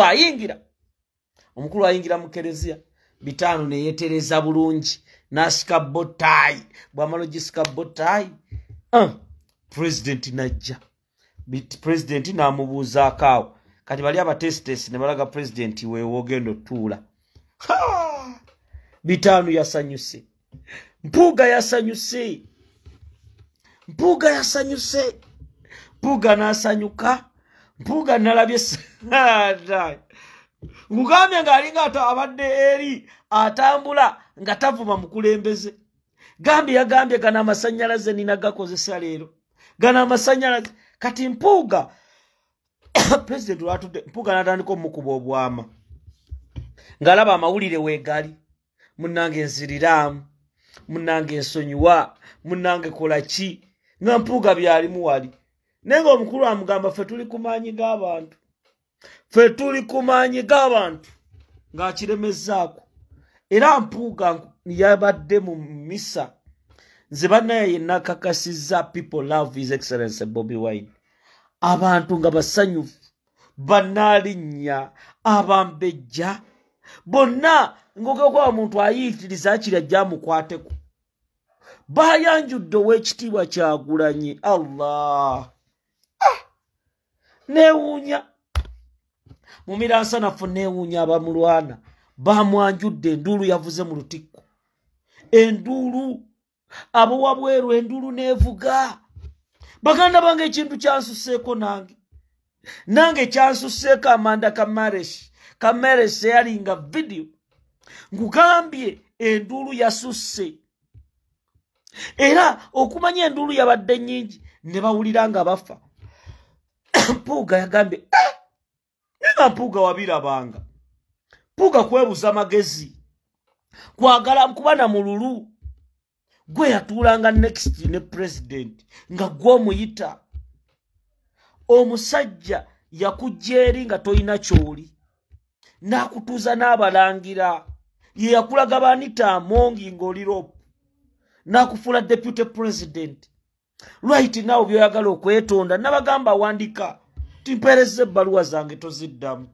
ayingira omukulu ayingira mu Kereziya bitano ne yetereza bulungi nasika botai bwamalo gisika botai president najja president namubuuza akaawo kati bali abatestes ne balaga president wewe ogendo tuula bitano yasanyuse Mpuuga yasanyuse Mpuuga nasanyuka Mpuuga nalabye Ngugambye ng'alinga abadde eri atambula nga tavuma mukulembeze. Gambye yagambye gana amasanyalaze nina gakozesa leero. Gana amasanyalaze kati Mpuuga president watudde Mpuuga natandika omukuba obwama. Ngalaba amawulire weegali. Munnange nsiriramu. Munnange nsonyiwa. Munnange kola ki. Nga Mpuuga byalimu wali. Nenga omukulu amugamba ffe tuli kumaanyi g'abantu. Ffe tuli kumaanyi g'abantu ng'akiremezzaako. Era Mpuuga yabadde mu misa. Nze bannaye yenna kakasizza people love his excellency Bobi Wine. Abantu nga basanyufu, bannalinnya, abambejja, bonna ng'okuba omuntu ayiitiriza akiri ajja amukwateko. Bayanjudde ow'ekitiibwa Kyagulanyi. Allah. Neewuunya. Mumiransanafu neewuunya abamulwana. Bamwanjudde enduulu yavuze mu lutikko. Enduulu. Abo wabweru enduulu neevuga. Baganda bange ekintu kyansusseeko nange. Nange kyansusseeko Amanda Kamares yalinga video. Ngugambye enduulu yasusse. Era okumanya enduulu yabadde nnyingi ne bawulira nga bafa. Mpuuga yagambye nga Mpuuga wabirabanga. Mpuuga kwebuza amagezi. Kwagala kuba na mululu. Gwe yatuulanga next ne president nga gw'omuyita. Omusajja yakujja eri nga toyina kyoli. N'akutuuza n'abalangira. Ye yakulaga Banita Amongi ng'oli rope. N'akufuula deputy president. Right now byoyagala okwetonda nabagamba wandika timpereze ebbaluwa zange toziddamu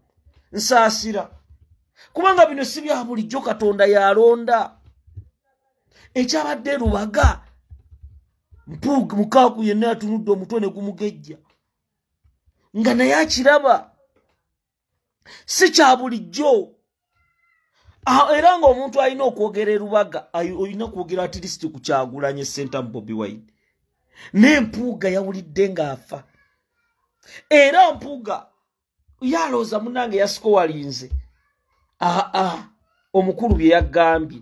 nsaasira kubanga bino si bya bulijjo Katonda yalonda ekyabadde Lubaga Mpuuga mukaaku yenna atunudde omutwe ne gumugejja nga naye akiraba si kya bulijjo era ng'omuntu alina okwogera Lubaga olina kwogera at least ku Kyagulanyi Center Bobi Wine. Ne Mpuuga yawulidde ng'afa. Era Mpuuga yalooza munnange yasiko walinze. Omukulu bye yagambye.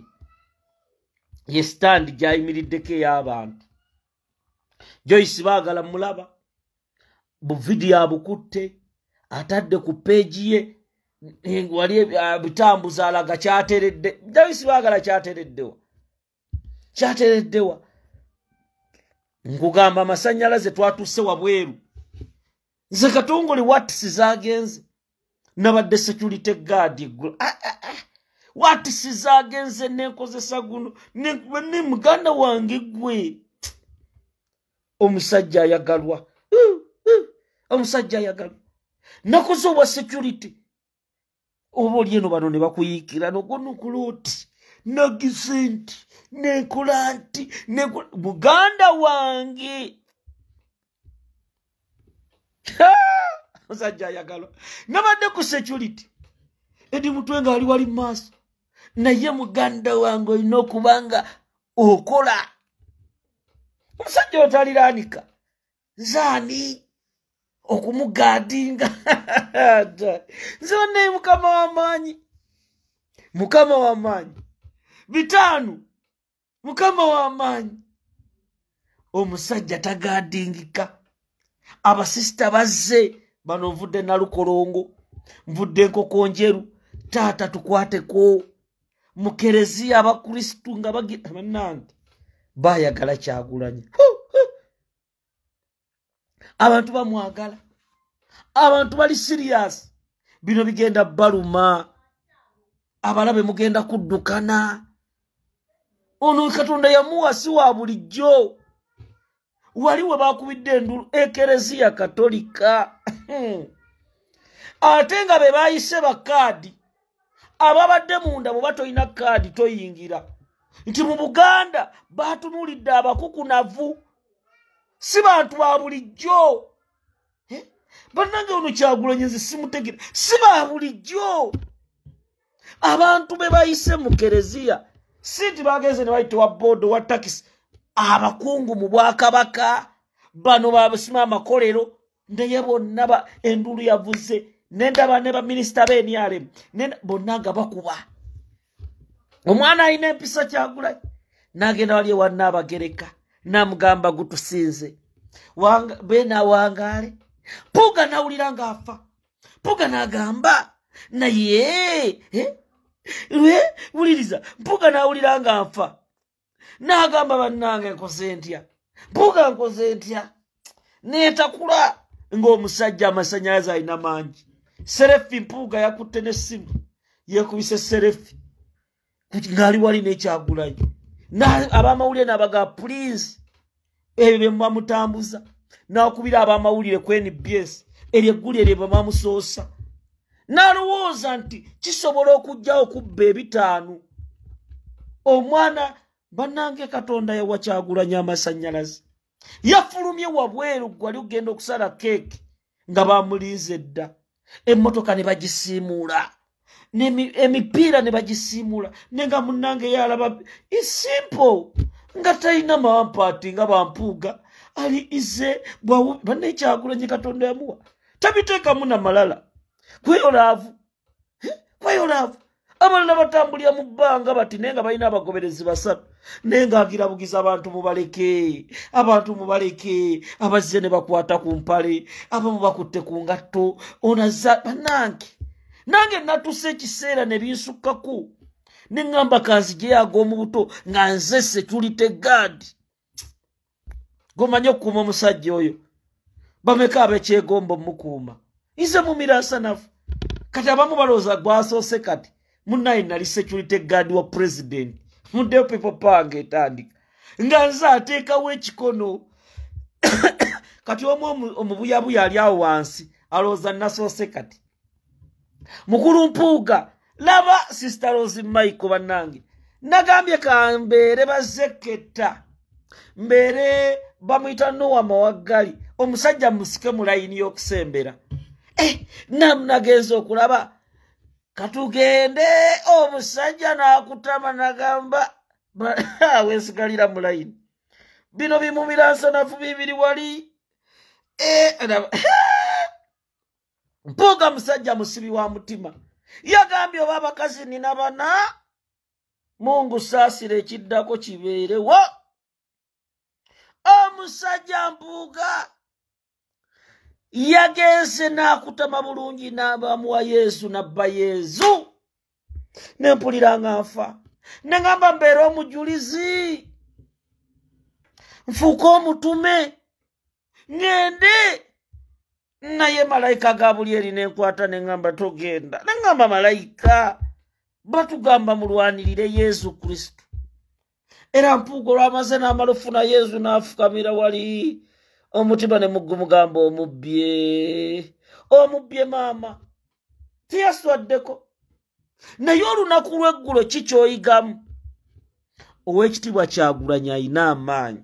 Ye stand gy'ayimiriddeko ey'abantu. Joyce baagala mulaba. Bu video abukutte. Atadde ku peegi ye. Wali bitambuza alaga kyateredde. Joyce baagala kyatereddewa. Kyatereddewa. Nkugamba amasanyalaze twatusse wabweru. Nze Katongole watisi zagenze. Nabadde security guard. Watisi zagenze nenkozesa guno. Ne muganda wange gwe. Omusajja ayagalwa. Omusajja ayagalwa. Nakoze obwa security. Obo lyeno bano ne bakuyiikira nogono kuloti. Nagisenti. Nekulanti. Muganda wange. Omusajja ayagalwa. Nabadde ku security. Edi mutwenga ali wali maaso. Naye muganda wange olina okubanga okola. Omusajja otaliraanika. Nzaani okumugaadinga. Nze ne mukama w'amaanyi. Mukama w'amaanyi. Bitano. Mukama w'amaanyi. Omusajja tagaadingika. Abasista bazze. Bano nvudde Nalukolongo. Nvudde Nkoko Njeru. Taata tukwateko. Mu Kereziya abakristu nga bagenda bannange. Baayagala Kyagulanyi. Abantu bamwagala. Abantu bali serious. Bino bigenda baluma. Abalabe mugenda kuddukana. Ono Katonda yamuwa si wa bulijjo. Waliwe bakubidde endulu Ekereziya Katolika. ate nga be bayise bakkaadi ababadde munda bwe batoyina kkaadi toyingira nti mu Buganda batunulidde abakukunavu si bantu ba bulijjo bannange ono Kyagulanyi nze simutegere si ba bulijjo abantu be bayise mu kereziya si nti bagenze ne bayitibwa boodo wa takisi abakungu mu Bwakabaka bano babasima amakolero ndeye bonna endulu yavuze nendaba ne baminisita b'NRM bonna nga bakuba omwana alina empisa Kyagulanyi n'agenda wali ewa Nnaabagereka n'amugamba gutusinze beena wangaale Mpuuga n'awulira ng'afa Mpuuga n'agamba naye wuliriza Mpuuga n'awulira ng'afa n'agamba bannange nkoze ntya Mpuuga nkoze ntya neetakula ng'omusajja amasannyalaze alina mangi Serefi Mpuuga yakutte n'essimu yeekubise Serefi ng'ali wali n'Ekyagulanyi abamawulire n'abaga please ebyo bye mubamutambuza n'akubira abamawulire ku NBS eryo eggulu eryo bamusoosa n'alowooza nti kisobola okujjawo kubba ebitaano omwana bannange Katonda yawa Kyagulanyi amasannyalaze yafulumye wabweru gwali ogenda okusala keeki nga bamulinze dda emmotoka ne bagisiimuula emipiira ne bagisiimuula nenga munnange yalaba isimple nga talina mawampaati nga Bampuuga ali ize banne Kyagulanyi Katonda yamuwa tabiteekamu na malala kweyolaavu abalala batambulira mu bbanga bati naye nga balina abagoberezi 3 naye ng'agirabugiza abantu mubaleke abazze ne bakwata ku mpale abamu bakutte ku ngatto onaza bannange nange natuuse ekiseera ne binsukkako ne ŋŋamba kanzigye ag'omu buto nga nze security guard gomanye okukuuma omusajja oyo bameka abekyegomba omukuuma nze mumiransanafu kati abamu balowooza gwasoose kati munnaye nali security guard wa president muddeyo people power ng'etandika nga nze ateekawo ekikono kati omubuyabuya ali awo wansi alowooza nasoose kati mukulu Mpuuga laba sister Rose Michael bannange nagambye kambeere bazeketa mbeere bamuyita Noah Mawaggali omusajja musike mu layini y'okusembera namunagenza okulaba katugende omusajja n'akutama nagamba weesigalira mu layini bino bimumiransanafu bibiri wali Mpuuga musajja musibi wa mutima yagambye oba abakazi nina bana Mungu saasira ekiddako kibeerewo omusajja Mpuuga yagenze n'akutama bulungi n'abamuwa Yesu nabba Yesu nempulira nga nfa nengamba mbeera omujulizi nfuuka omutume ngende naye malayika Gabulyeri nenkwata nengamba togenda nengamba malayika batugamba mulwanirire Yesu Kristo era Mpuuga olwamaze n'amala ofuna Yesu n'afukamira wali omutima ne mugumugamba omubbye maama tiyaswaddeko naye olunaku lw'eggulo kikyoyigamu ow'ekitiibwa Kyagulanyi alina amaanyi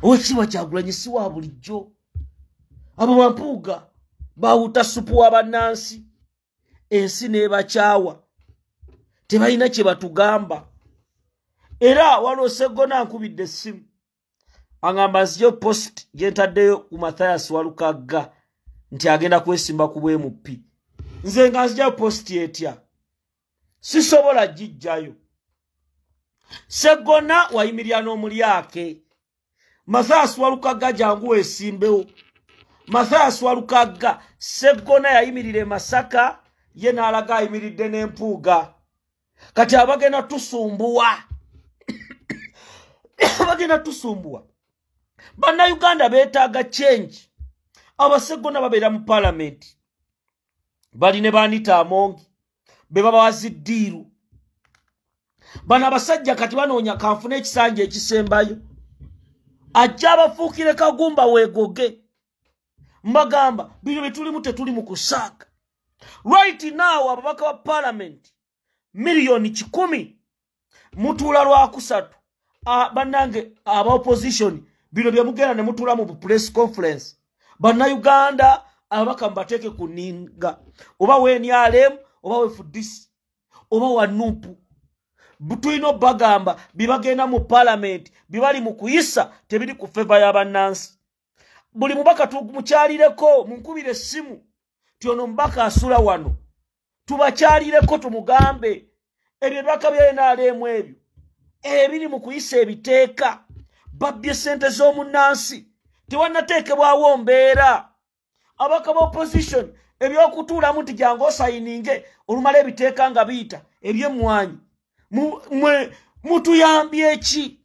ow'ekitiibwa Kyagulanyi si wa bulijjo abo Bampuuga bawuta supu wa bannansi ensi n'ebakyawa tebalina kye batugamba era waliwo Sseggona nkubidde essimu angamba nziyo post gyentaddeyo ku Mathias Walukagga nti agenda kwesimba ku bw'MP nze nga nzijayo post etya sisobola gijjayo Sseggona wayimirira n'omulyake Mathias Walukagga jangu weesimbewo Mathias Walukagga Sseggona yayimirira e Masaka ye n'alaga ayimiridde n'Empuuga kati abagenda tusumbuwa Bannayuganda beetaaga change Abasseggona babeera mu parliament bali ne Banita Amongi be baba waziddiiru bano abasajja kati banoonya kanfuna ekisanja ekisembayo ajja abafuukire Kagumba weegoge mbagamba bino betulimu tetuli mu kusaaga. Right now ababaka wa parliament milioni 10 mutula lwa kusatu banange aba opposition bino bya mugenda ne mutula mu press conference bana Uganda ababaka mbateke kuninga oba wenyalem oba wefudisi oba wanupu butwino bagamba bibagenda mu parliament bibali mu kuyisa tebiri ku favor y'abannansi. Buli mubaka tumukyalireko munkubire simu tyono mbaka asula wano tubakyalireko tumugambe ebyo baka byenalemu ebyo ebiri mu kuyisa ebiteeka babbye sente z'omunnansi tewanateekebwawo mbeera. Abaka ba opposition ebyokutuulamu nti jangu osayininge olumala ebiteeka nga biyita ebyemmwanyi mutuyambye ki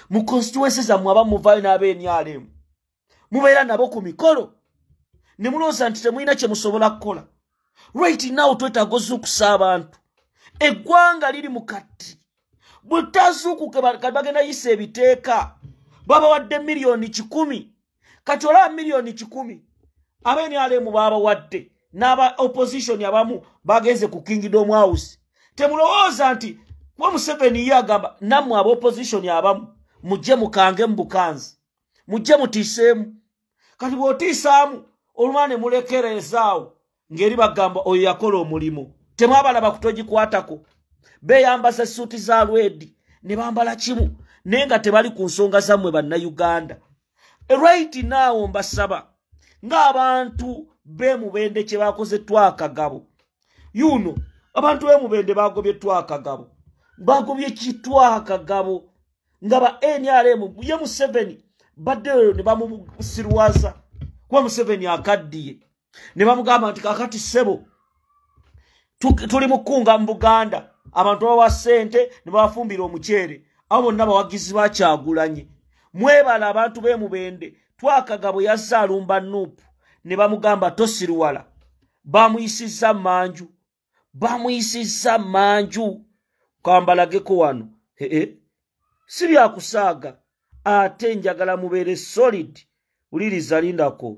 mu constituency zammwe abamuvayo n'ab'enyalemu mubeera nabo ku mikolo ne mulowooza nti temulina kye musobola kukola. Right now twetaaga ozuukusa abantu eggwanga liri mu kati butazuukuke bagenda yisa ebiteeka babawadde milioni 10 kati olaba milioni 10 ab'enyalemu babawadde n'aba opposition abamu bagenze ku Kingdom House. Temulowooza nti kwa Museveni yagamba nammwe aba opposition abamu mujje mukange mu bukanzi mujje mutiisemu kati bw'otiisaamu olumane mulekerezaawo ngeri bagamba oyo yakola omulimu temwabalaba kutogikwatako beyambaza suuti za lwedi ne bambala kimu naye nga tebali ku nsonga zammwe bannayuganda. Right now mbasaba ng'abantu b'emubende kye bakoze twakagabo yuno abantu b'emubende bagobye twakagabo bagobye kitwakagabo nga ba NRM ye Museveni badde ne bamusirwaza kuba Museveni akaddiye ne bamugamba nti kakati sebo tuli mukunga mu Buganda abantu bawa sente ne bafumbira omukyere abo bonna bawagizi bakyagulanye mwebala abantu b'emubende twakagabo yazza alumba Nuupu ne bamugamba tosirwala bamuyisizza manju kwambalageko wano si byakusaaga ate njagala mubeere solid uliriza lindako